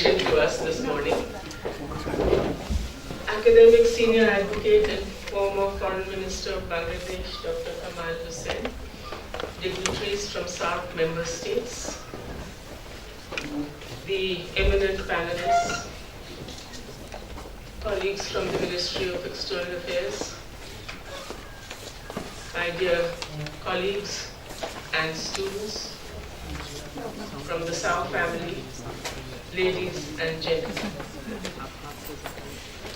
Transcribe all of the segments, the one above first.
invitation to us this morning. Academic senior advocate and former Foreign Minister of Bangladesh, Dr. Kamal Hussain, dignitaries from SAARC member states, the eminent panelists, colleagues from the Ministry of External Affairs, my dear colleagues and students from the Sao family, ladies and gentlemen.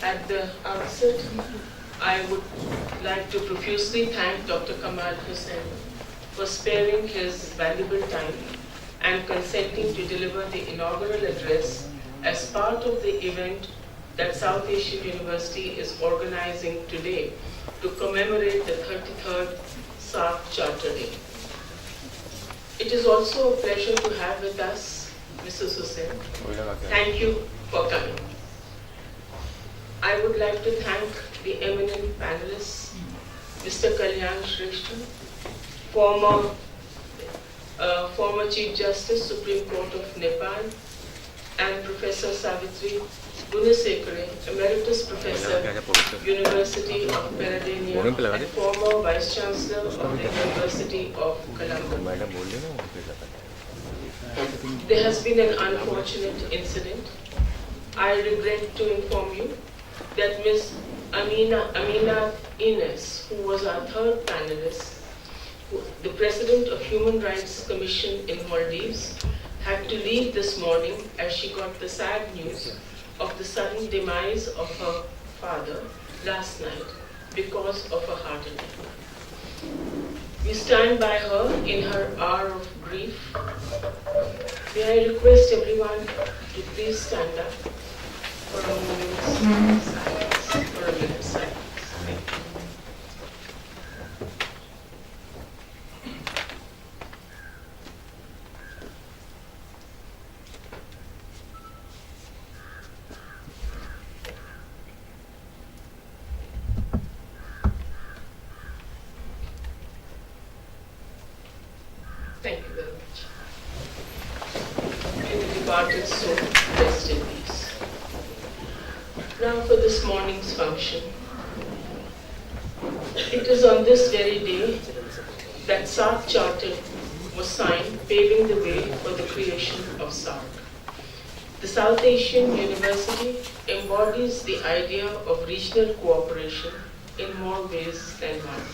At the outset, I would like to profusely thank Dr. Kamal Hussain for sparing his valuable time and consenting to deliver the inaugural address as part of the event that South Asian University is organizing today to commemorate the 33rd SAARC Charter Day. It is also a pleasure to have with us Mrs. Hussain. Thank you for coming. I would like to thank the eminent panelists, Mr. Kalyan Shrestha, former Chief Justice, Supreme Court of Nepal, and Professor Savitri Gunasekere, Emeritus Professor, University of Peradeniya, and former Vice Chancellor of the University of Colombo. There has been an unfortunate incident. I regret to inform you that Ms. Amina Ines, who was our third panelist, the President of Human Rights Commission in Maldives, had to leave this morning as she got the sad news of the sudden demise of her father last night because of a heart attack. We stand by her in her hour of grief. May I request everyone to please stand up for a moment's silence, for a minute's silence. Thank you very much. May the departed soul rest in peace. Now for this morning's function. It is on this very day that SAARC Charter was signed, paving the way for the creation of SAARC. The South Asian University embodies the idea of regional cooperation in more ways than one.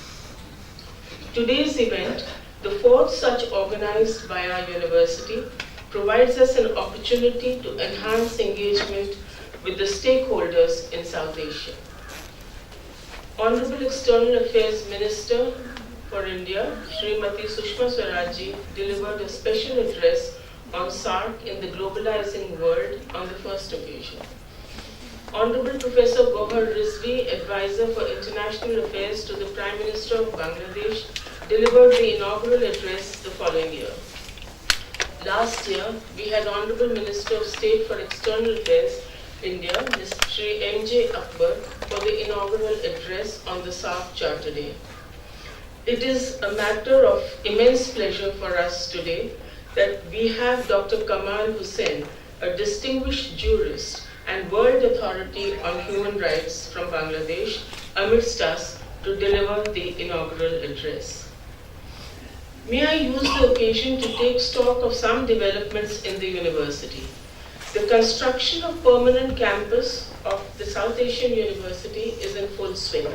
Today's event, the fourth such organized by our university, provides us an opportunity to enhance engagement with the stakeholders in South Asia. Honorable External Affairs Minister for India, Srimati Sushma Swaraj, delivered a special address on SAARC in the globalizing world on the first occasion. Honorable Professor Gohar Rizvi, Advisor for International Affairs to the Prime Minister of Bangladesh, delivered the inaugural address the following year. Last year, we had Honorable Minister of State for External Affairs, India, Mr. Shri M.J. Akbar, for the inaugural address on the SAARC Charter Day. It is a matter of immense pleasure for us today that we have Dr. Kamal Hussain, a distinguished jurist and world authority on human rights from Bangladesh, amidst us to deliver the inaugural address. May I use the occasion to take stock of some developments in the university. The construction of permanent campus of the South Asian University is in full swing.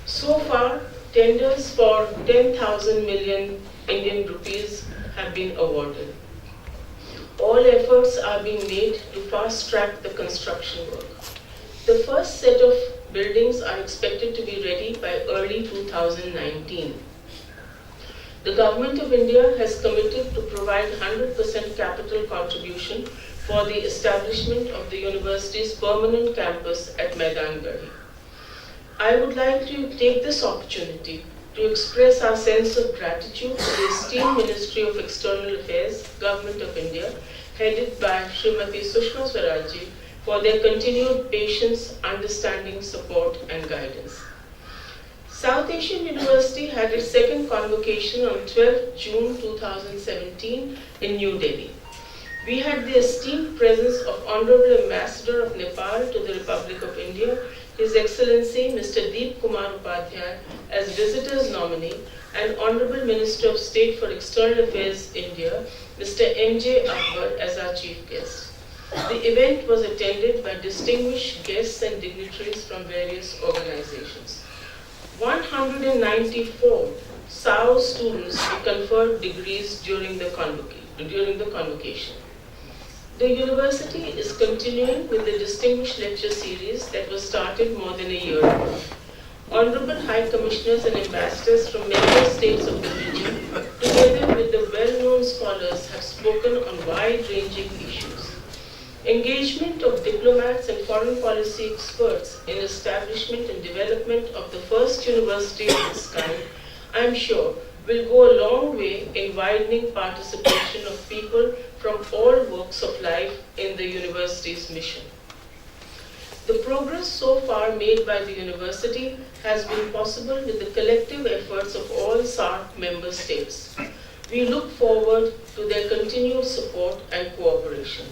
So far, tenders for 10,000 million Indian rupees have been awarded. All efforts are being made to fast-track the construction work. The first set of buildings are expected to be ready by early 2019. The Government of India has committed to provide 100% capital contribution for the establishment of the university's permanent campus at Maidangarhi. I would like to take this opportunity to express our sense of gratitude to the esteemed Ministry of External Affairs, Government of India, headed by Srimati Sushma Swaraj, for their continued patience, understanding, support and guidance. South Asian University had its second convocation on 12 June 2017 in New Delhi. We had the esteemed presence of Honorable Ambassador of Nepal to the Republic of India, His Excellency Mr. Deep Kumar Upadhyay as visitor's nominee, and Honorable Minister of State for External Affairs India, Mr. M.J. Akbar as our chief guest. The event was attended by distinguished guests and dignitaries from various organizations. 194 SAO students were conferred degrees during the convocation. The university is continuing with the distinguished lecture series that was started more than a year ago. Honorable High Commissioners and Ambassadors from member states of the region, together with the well-known scholars, have spoken on wide-ranging issues. Engagement of diplomats and foreign policy experts in establishment and development of the first university of its kind, I am sure, will go a long way in widening participation of people from all walks of life in the university's mission. The progress so far made by the university has been possible with the collective efforts of all SAARC member states. We look forward to their continued support and cooperation.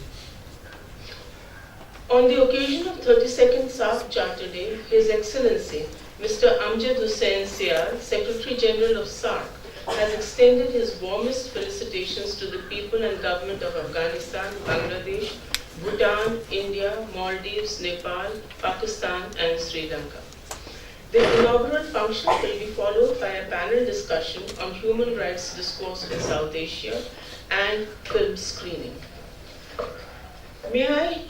On the occasion of 32nd SAARC Charter Day, His Excellency Mr. Amjad Hussain Sial, Secretary General of SAARC, has extended his warmest felicitations to the people and government of Afghanistan, Bangladesh, Bhutan, India, Maldives, Nepal, Pakistan and Sri Lanka. The inaugural function will be followed by a panel discussion on human rights discourse in South Asia and film screening. May I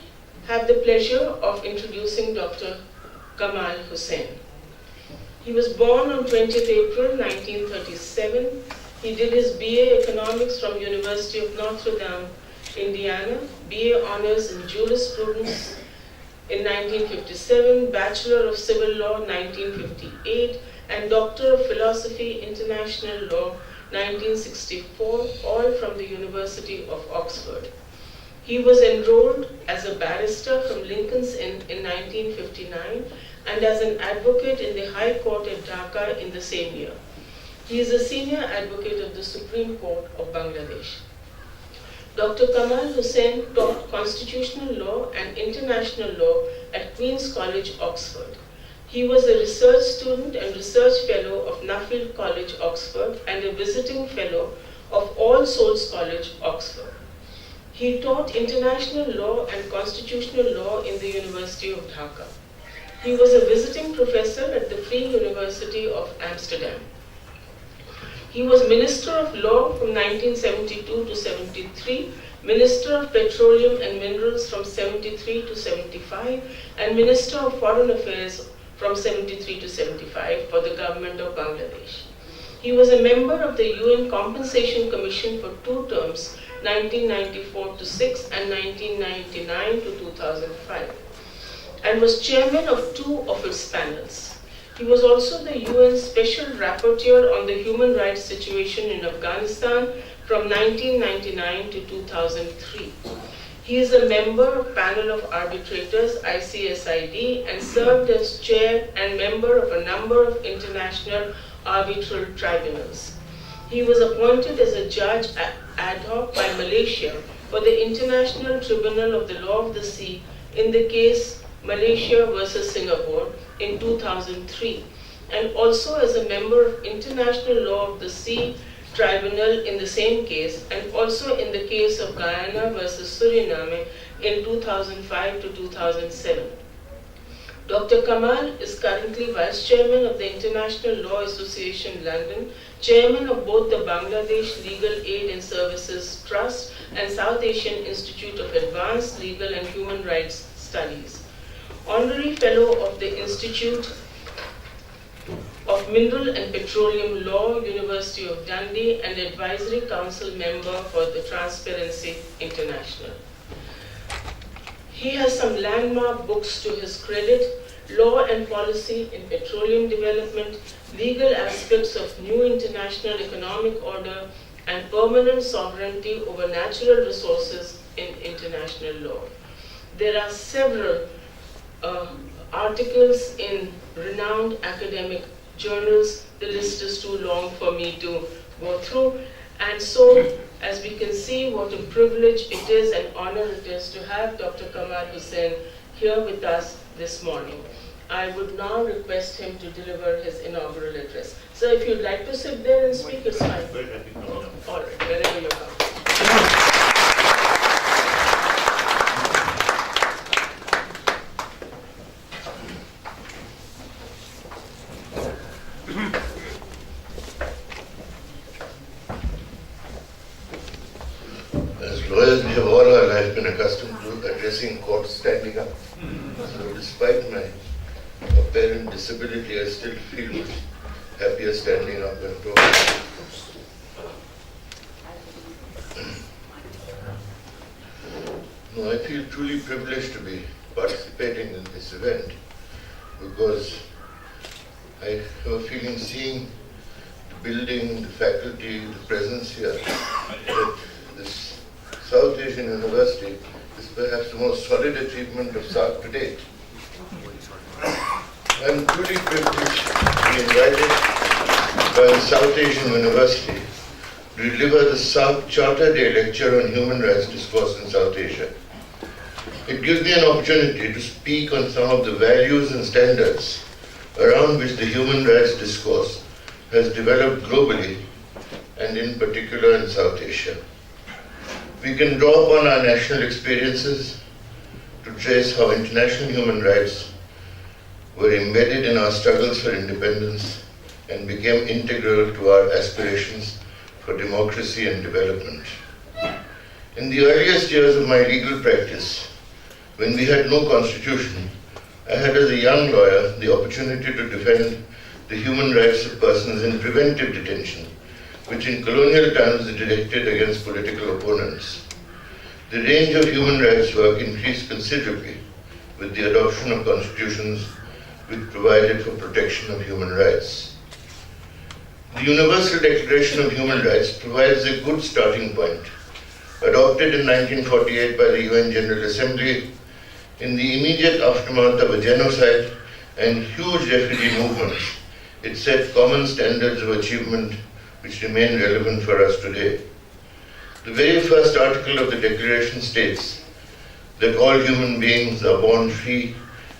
have the pleasure of introducing Dr. Kamal Hussain. He was born on 20th April 1937. He did his BA Economics from University of Notre Dame, Indiana, BA Honors in Jurisprudence in 1957, Bachelor of Civil Law 1958, and Doctor of Philosophy International Law 1964, all from the University of Oxford. He was enrolled as a barrister from Lincoln's Inn in 1959 and as an advocate in the High Court at Dhaka in the same year. He is a senior advocate of the Supreme Court of Bangladesh. Dr. Kamal Hussain taught constitutional law and international law at Queen's College, Oxford. He was a research student and research fellow of Nuffield College, Oxford, and a visiting fellow of All Souls College, Oxford. He taught international law and constitutional law in the University of Dhaka. He was a visiting professor at the Free University of Amsterdam. He was Minister of Law from 1972 to 73, Minister of Petroleum and Minerals from 73 to 75, and Minister of Foreign Affairs from 73 to 75 for the government of Bangladesh. He was a member of the UN Compensation Commission for 2 terms, 1994 to 6 and 1999 to 2005, and was chairman of 2 of its panels. He was also the UN Special Rapporteur on the human rights situation in Afghanistan from 1999 to 2003. He is a member of Panel of Arbitrators, ICSID, and served as chair and member of a number of international arbitral tribunals. He was appointed as a judge ad hoc by Malaysia for the International Tribunal of the Law of the Sea in the case Malaysia versus Singapore in 2003, and also as a member of International Law of the Sea Tribunal in the same case, and also in the case of Guyana versus Suriname in 2005 to 2007. Dr. Kamal is currently Vice Chairman of the International Law Association London, Chairman of both the Bangladesh Legal Aid and Services Trust and South Asian Institute of Advanced Legal and Human Rights Studies, Honorary Fellow of the Institute of Mineral and Petroleum Law, University of Dundee, and Advisory Council member for the Transparency International. He has some landmark books to his credit: Law and Policy in Petroleum Development, Legal Aspects of New International Economic Order, and Permanent Sovereignty over Natural Resources in International Law. There are several articles in renowned academic journals. The list is too long for me to go through. And so, as we can see, what a privilege it is and honor it is to have Dr. Kamal Hussain here with us this morning. I would now request him to deliver his inaugural address. So if you'd like to sit there and speak, it's fine. All right, wherever you're comfortable. As lawyers, we have all our life been accustomed to addressing courts standing up. So despite my apparent disability, I still feel much happier standing up and talking. No, I feel truly privileged to be participating in this event because I have a feeling seeing the building, the faculty, the presence here, that this South Asian University is perhaps the most solid achievement of SARC to date. I am truly privileged to be invited by the South Asian University to deliver the SARC Charter Day lecture on human rights discourse in South Asia. It gives me an opportunity to speak on some of the values and standards around which the human rights discourse has developed globally and in particular in South Asia. We can draw upon our national experiences to trace how international human rights were embedded in our struggles for independence and became integral to our aspirations for democracy and development. In the earliest years of my legal practice, when we had no constitution, I had as a young lawyer the opportunity to defend the human rights of persons in preventive detention, which in colonial times were directed against political opponents. The range of human rights work increased considerably with the adoption of constitutions which provided for protection of human rights. The Universal Declaration of Human Rights provides a good starting point. Adopted in 1948 by the UN General Assembly, in the immediate aftermath of a genocide and huge refugee movements, it set common standards of achievement which remain relevant for us today. The very first article of the Declaration states that all human beings are born free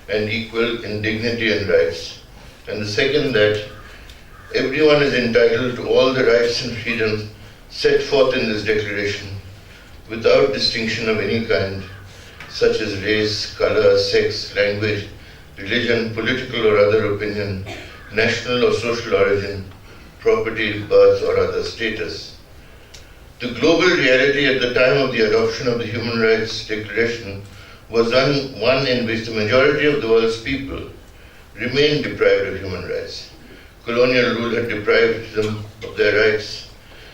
and equal in dignity and rights, and the second that everyone is entitled to all the rights and freedoms set forth in this declaration without distinction of any kind, such as race, color, sex, language, religion, political or other opinion, national or social origin, property, birth or other status. The global reality at the time of the adoption of the Human Rights Declaration was one in which the majority of the world's people remained deprived of human rights. Colonial rule had deprived them of their rights.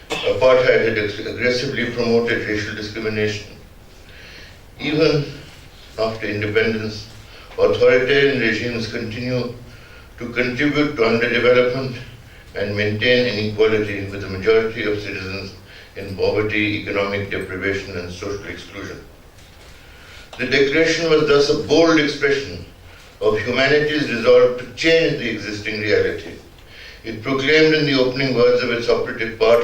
Apartheid had aggressively promoted racial discrimination. Even after independence, authoritarian regimes continue to contribute to underdevelopment and maintain inequality with the majority of citizens in poverty, economic deprivation and social exclusion. The Declaration was thus a bold expression of humanity's resolve to change the existing reality. It proclaimed in the opening words of its operative part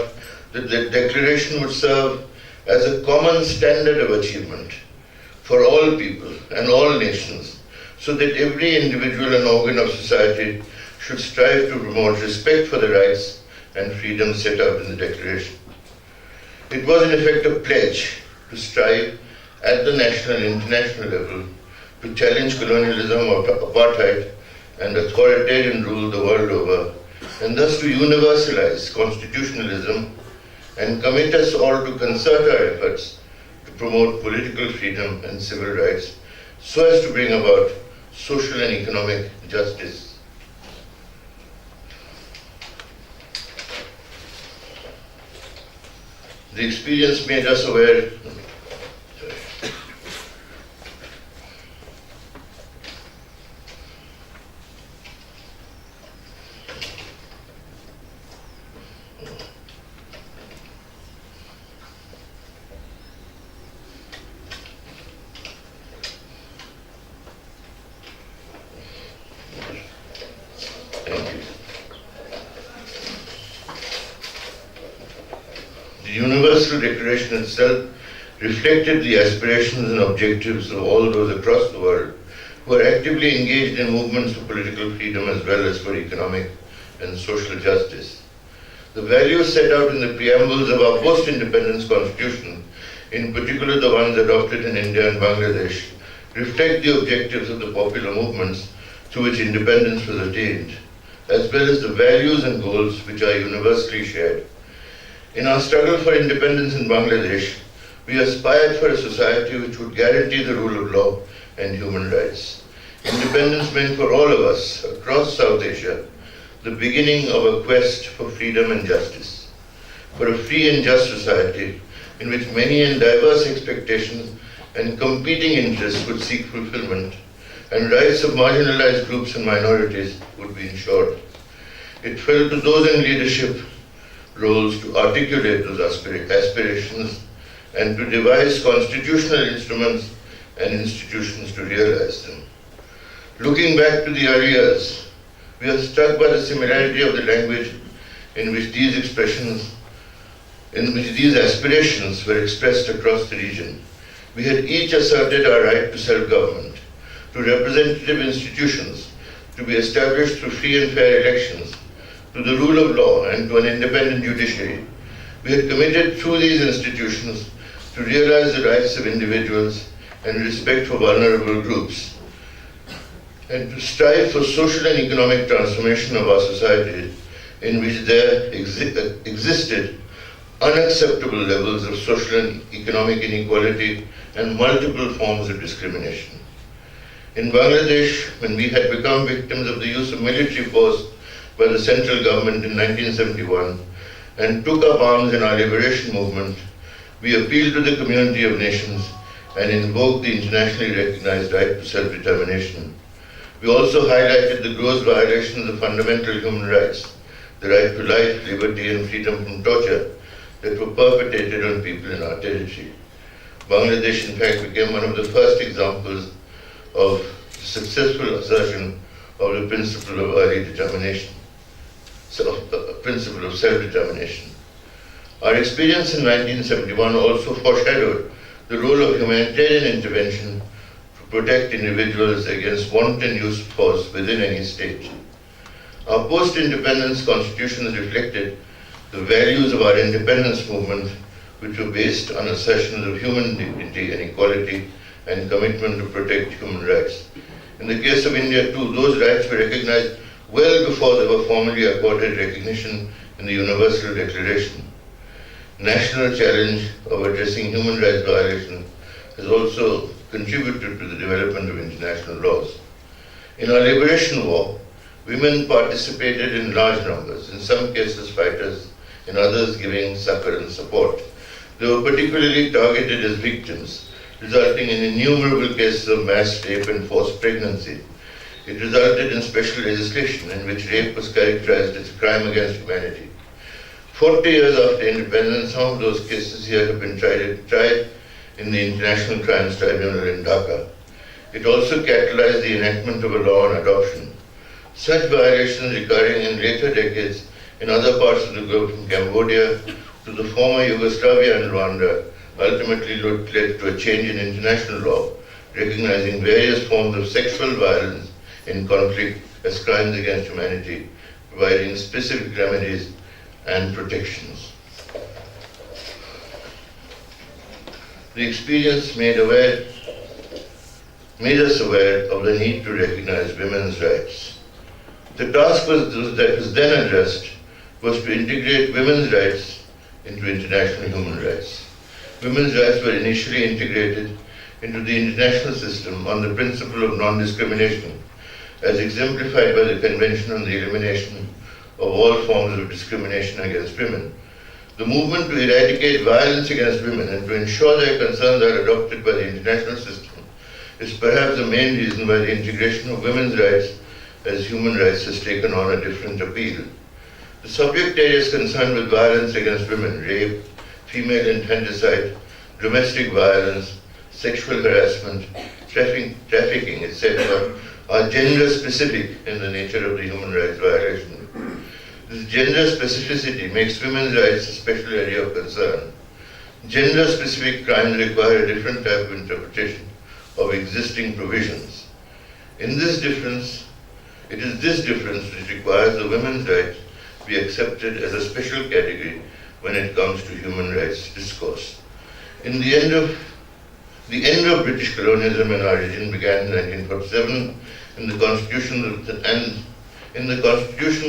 that the Declaration would serve as a common standard of achievement for all people and all nations, so that every individual and organ of society should strive to promote respect for the rights and freedoms set out in the Declaration. It was in effect a pledge to strive at the national and international level to challenge colonialism or apartheid and authoritarian rule the world over, and thus to universalize constitutionalism and commit us all to concert our efforts to promote political freedom and civil rights so as to bring about social and economic justice. The experience made us aware Universal Declaration itself reflected the aspirations and objectives of all those across the world who are actively engaged in movements for political freedom as well as for economic and social justice. The values set out in the preambles of our post-independence constitution, in particular the ones adopted in India and Bangladesh, reflect the objectives of the popular movements through which independence was attained, as well as the values and goals which are universally shared. In our struggle for independence in Bangladesh, we aspired for a society which would guarantee the rule of law and human rights. Independence meant for all of us across South Asia the beginning of a quest for freedom and justice, for a free and just society in which many and diverse expectations and competing interests would seek fulfillment, and rights of marginalized groups and minorities would be ensured. It fell to those in leadership roles to articulate those aspirations and to devise constitutional instruments and institutions to realize them. Looking back to the early years, we are struck by the similarity of the language in which these aspirations were expressed across the region. We had each asserted our right to self-government, to representative institutions, to be established through free and fair elections, to the rule of law and to an independent judiciary. We had committed through these institutions to realize the rights of individuals and respect for vulnerable groups, and to strive for social and economic transformation of our society in which there existed unacceptable levels of social and economic inequality and multiple forms of discrimination. In Bangladesh, when we had become victims of the use of military force by the central government in 1971 and took up arms in our liberation movement, we appealed to the community of nations and invoked the internationally recognized right to self-determination. We also highlighted the gross violations of fundamental human rights, the right to life, liberty and freedom from torture that were perpetrated on people in our territory. Bangladesh, in fact, became one of the first examples of successful assertion of the principle of early determination, principle of self-determination. Our experience in 1971 also foreshadowed the role of humanitarian intervention to protect individuals against wanton use of force within any state. Our post-independence constitutions reflected the values of our independence movement, which were based on assertions of human dignity and equality and commitment to protect human rights. In the case of India too, those rights were recognized well before they were formally accorded recognition in the Universal Declaration. National challenge of addressing human rights violations has also contributed to the development of international laws. In our liberation war, women participated in large numbers, in some cases fighters, in others giving succor and support. They were particularly targeted as victims, resulting in innumerable cases of mass rape and forced pregnancy. It resulted in special legislation in which rape was characterized as a crime against humanity. 40 years after independence, some of those cases here have been tried in the International Crimes Tribunal in Dhaka. It also catalyzed the enactment of a law on adoption. Such violations recurring in later decades in other parts of the globe, from Cambodia to the former Yugoslavia and Rwanda, ultimately led to a change in international law, recognizing various forms of sexual violence in conflict as crimes against humanity, providing specific remedies and protections. The experience made us aware of the need to recognize women's rights. The task that was then addressed was to integrate women's rights into international human rights. Women's rights were initially integrated into the international system on the principle of non-discrimination, as exemplified by the Convention on the Elimination of All Forms of Discrimination Against Women. The movement to eradicate violence against women and to ensure their concerns are adopted by the international system is perhaps the main reason why the integration of women's rights as human rights has taken on a different appeal. The subject areas concerned with violence against women, rape, female infanticide, domestic violence, sexual harassment, trafficking, etc., are gender-specific in the nature of the human rights violation. This gender specificity makes women's rights a special area of concern. Gender-specific crimes require a different type of interpretation of existing provisions. It is this difference which requires the women's rights be accepted as a special category when it comes to human rights discourse. The end of British colonialism in our region began in 1947 in the constitutions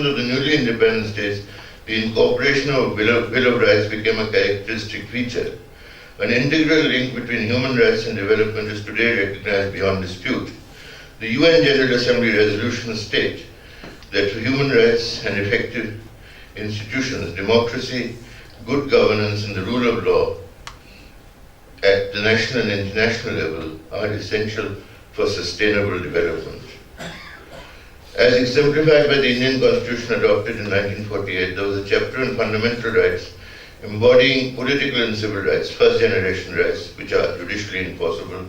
of the newly independent states. The incorporation of a Bill of Rights became a characteristic feature. An integral link between human rights and development is today recognized beyond dispute. The UN General Assembly resolutions state that for human rights and effective institutions, democracy, good governance and the rule of law at the national and international level are essential for sustainable development. As exemplified by the Indian Constitution adopted in 1948, there was a chapter on fundamental rights embodying political and civil rights, first generation rights, which are judicially enforceable,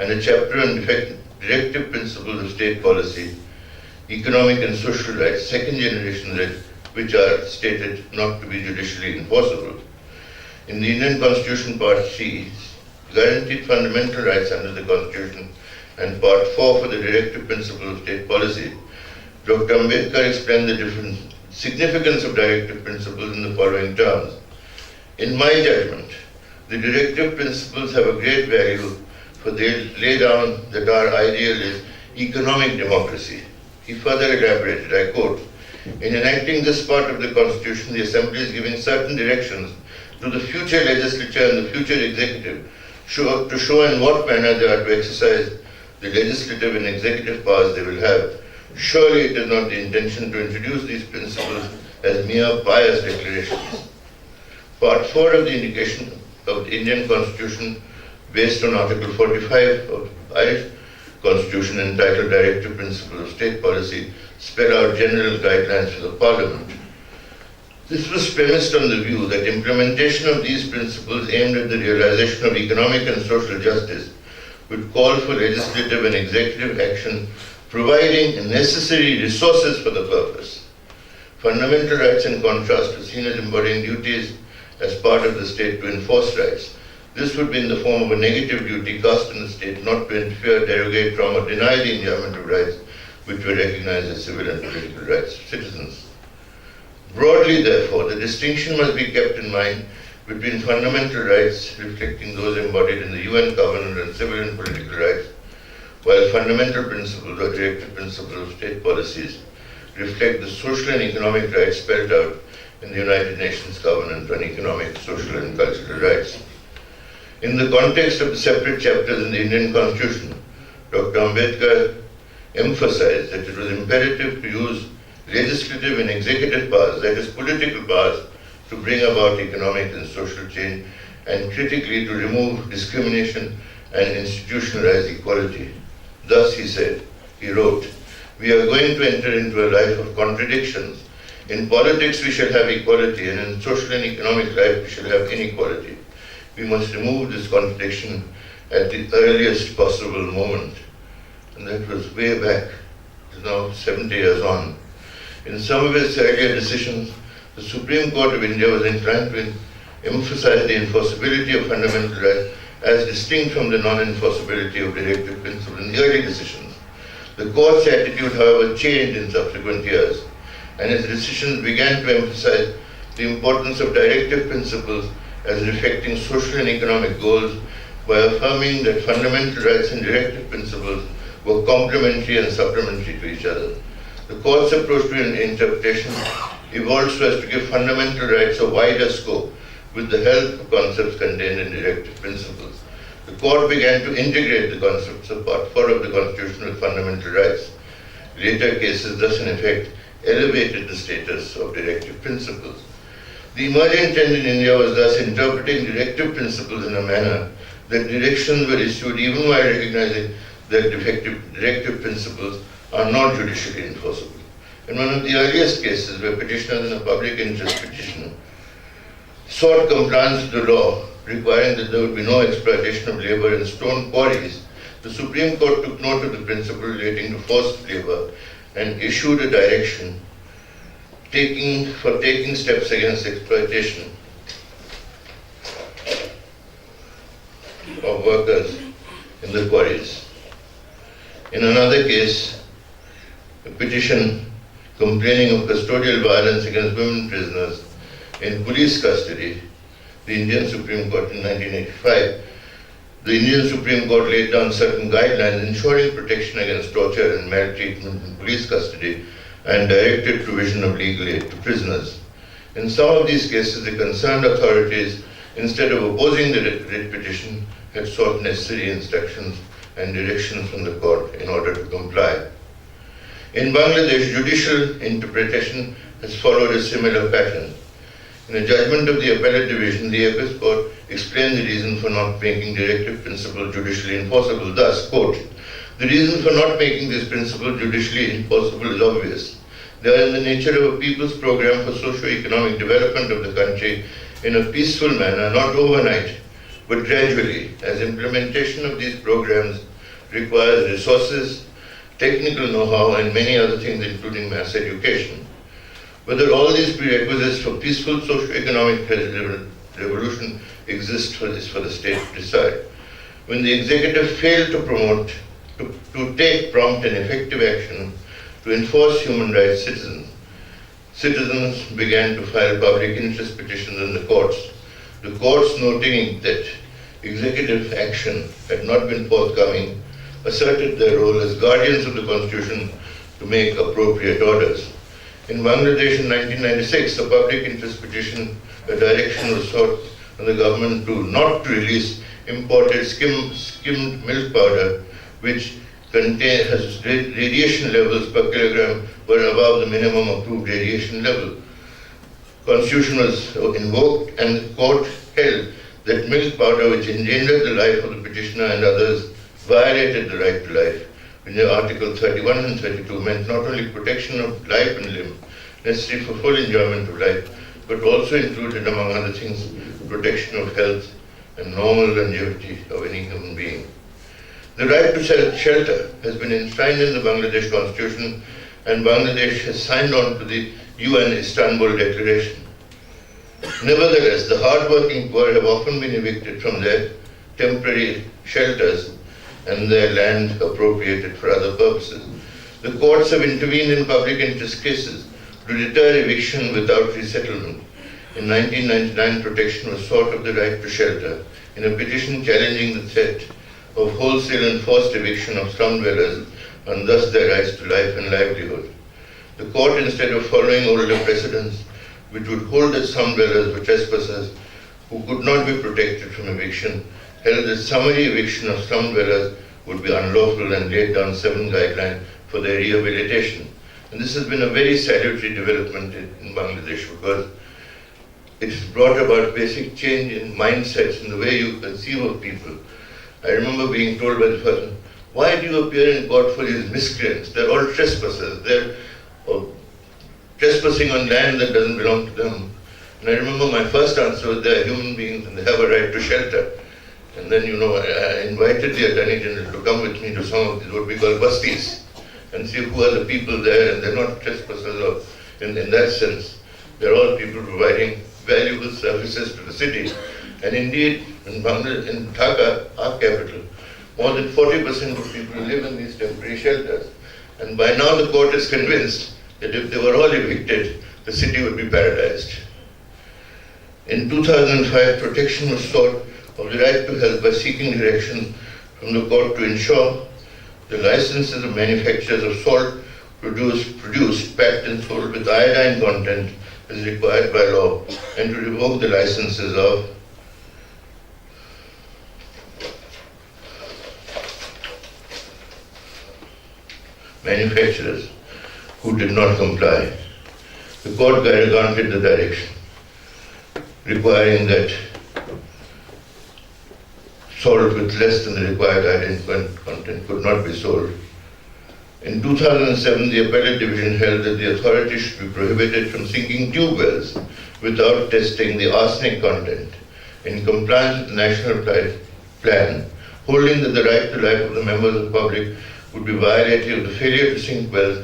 and a chapter on directive principles of state policy, economic and social rights, second generation rights, which are stated not to be judicially enforceable. In the Indian Constitution, Part C, guaranteed fundamental rights under the Constitution, and Part 4 for the directive principles of state policy, Dr. Ambedkar explained the significance of directive principles in the following terms. In my judgment, the directive principles have a great value, for they lay down that our ideal is economic democracy. He further elaborated, I quote, "In enacting this part of the Constitution, the Assembly is giving certain directions to the future legislature and the future executive to show in what manner they are to exercise the legislative and executive powers they will have. Surely it is not the intention to introduce these principles as mere pious declarations." Part 4 of the indication of the Indian Constitution, based on Article 45 of Irish Constitution entitled Directive Principles of State Policy, spell out general guidelines for the Parliament. This was premised on the view that implementation of these principles aimed at the realization of economic and social justice would call for legislative and executive action providing necessary resources for the purpose. Fundamental rights, in contrast, were seen as embodying duties as part of the state to enforce rights. This would be in the form of a negative duty cast on the state not to interfere, derogate from, or deny the enjoyment of rights which were recognized as civil and political rights of citizens. Broadly, therefore, the distinction must be kept in mind between fundamental rights, reflecting those embodied in the UN Covenant on Civil and Political Rights, while fundamental principles or directive principles of state policies reflect the social and economic rights spelled out in the United Nations Covenant on Economic, Social and Cultural Rights. In the context of the separate chapters in the Indian Constitution, Dr. Ambedkar emphasized that it was imperative to use legislative and executive powers, that is political powers, to bring about economic and social change, and critically to remove discrimination and institutionalize equality. Thus, he wrote, "We are going to enter into a life of contradictions. In politics we shall have equality, and in social and economic life we shall have inequality. We must remove this contradiction at the earliest possible moment." And that was way back. It is now 70 years on. In some of its earlier decisions, the Supreme Court of India was inclined to emphasize the enforceability of fundamental rights as distinct from the non-enforceability of directive principles in the early decisions. The court's attitude, however, changed in subsequent years, and its decisions began to emphasize the importance of directive principles as reflecting social and economic goals by affirming that fundamental rights and directive principles were complementary and supplementary to each other. The court's approach to interpretation evolved so as to give fundamental rights a wider scope with the help of concepts contained in directive principles. The court began to integrate the concepts of Part 4 of the Constitution with fundamental rights. Later cases thus in effect elevated the status of directive principles. The emerging trend in India was thus interpreting directive principles in a manner that directions were issued even while recognizing that directive principles are not judicially enforceable. In one of the earliest cases where petitioners in a public interest petition sought compliance with the law requiring that there would be no exploitation of labor in stone quarries, the Supreme Court took note of the principle relating to forced labor and issued a direction for taking steps against exploitation. of workers in the quarries. In another case, a petition complaining of custodial violence against women prisoners in police custody, the Indian Supreme Court in 1985, the Indian Supreme Court laid down certain guidelines ensuring protection against torture and maltreatment in police custody and directed provision of legal aid to prisoners. In some of these cases, the concerned authorities, instead of opposing the writ petition, had sought necessary instructions and directions from the court in order to comply. In Bangladesh, judicial interpretation has followed a similar pattern. In a judgment of the Appellate Division, the Apex Court explained the reason for not making directive principle judicially enforceable. Thus, quote, "The reason for not making this principle judicially enforceable is obvious. They are in the nature of a people's program for socio-economic development of the country in a peaceful manner, not overnight, but gradually, as implementation of these programs requires resources, technical know-how, and many other things, including mass education. Whether all these prerequisites for peaceful socio-economic revolution exist is for the state to decide. When the executive failed to take prompt and effective action to enforce human rights, citizens began to file public interest petitions in the courts. The courts, noting that executive action had not been forthcoming, asserted their role as guardians of the Constitution to make appropriate orders. In Bangladesh in 1996, a public interest petition, a direction was sought on the government not to release imported skimmed milk powder, which has radiation levels per kilogram were above the minimum approved radiation level. Constitution was invoked and the court held that milk powder, which endangered the life of the petitioner and others, violated the right to life. When the Article 31 and 32 meant not only protection of life and limb, necessary for full enjoyment of life, but also included, among other things, protection of health and normal longevity of any human being. The right to shelter has been enshrined in the Bangladesh Constitution, and Bangladesh has signed on to the UN Istanbul Declaration. Nevertheless, the hard-working poor have often been evicted from their temporary shelters and their land appropriated for other purposes. The courts have intervened in public interest cases to deter eviction without resettlement. In 1999, protection was sought of the right to shelter in a petition challenging the threat of wholesale and forced eviction of slum dwellers and thus their rights to life and livelihood. The court, instead of following older precedents, which would hold that slum dwellers were trespassers who could not be protected from eviction, held that summary eviction of slum dwellers would be unlawful and laid down 7 guidelines for their rehabilitation. And this has been a very salutary development in Bangladesh because it has brought about basic change in mindsets and the way you conceive of people. I remember being told by the person, "Why do you appear in court for these miscreants? They're all trespassers. They're trespassing on land that doesn't belong to them." And I remember my first answer was, "They are human beings and they have a right to shelter." And then, I invited the Attorney General to come with me to some of these what we call bastis and see who are the people there, and they're not trespassers in that sense. They're all people providing valuable services to the city. And indeed, in Dhaka, our capital, more than 40% of people live in these temporary shelters. And by now the court is convinced that if they were all evicted, the city would be paradised. In 2005, protection was sought of the right to health by seeking direction from the court to ensure the licenses of manufacturers of salt produced, packed and sold with iodine content as required by law, and to revoke the licenses of manufacturers who did not comply. The court granted the direction, requiring that salt with less than the required iodine content could not be sold. In 2007, the Appellate Division held that the authorities should be prohibited from sinking tube wells without testing the arsenic content in compliance with the National Plan, holding that the right to life of the members of the public would be violated if the failure to sink wells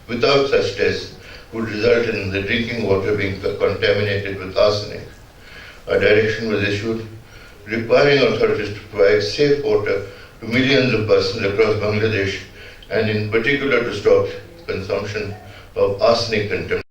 without such tests would result in the drinking water being contaminated with arsenic. A direction was issued requiring authorities to provide safe water to millions of persons across Bangladesh and in particular to stop consumption of arsenic contaminated